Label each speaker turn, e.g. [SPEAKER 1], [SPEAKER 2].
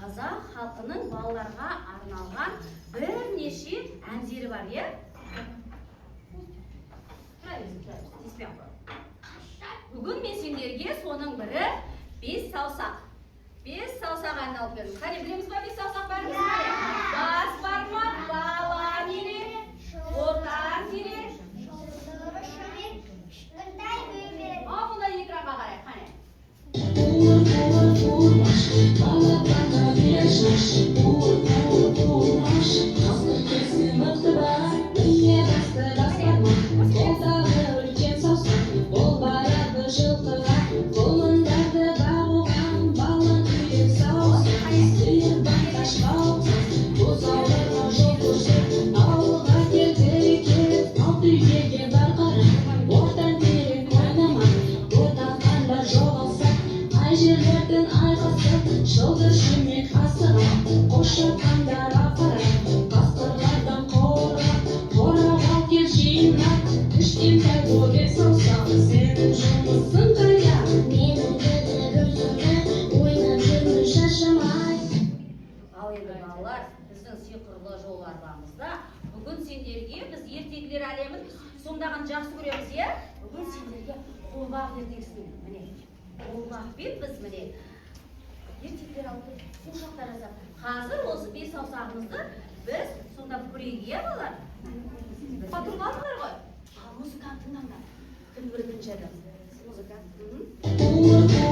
[SPEAKER 1] қазақ халқының балаларға арналған бірнеше әндері бар, е? Бүгін мен сендерге соның бірі бес саусақ. Бес саусақ әнін алып келдім. Қане, білеміз ба бес саусақ бәріміз? Бас бармақ, бала нере, ортан нере. Ал мұнда экранға қарай, қане. Бүгін сендерге біз ертегілер әлемін сомдаған жақсы көреміз, е? Бүгін сендерге қолбақ ертегісін, міне. Қолбақпен біз, міне, ертегілер алып сумшақтар жасап. Қазір осы бес саусағымызды біз сонда көрейік, е, балалар? Тұрғандар ғой. Музыканы тыңдаңдар. Кім көретін жері? Музыка.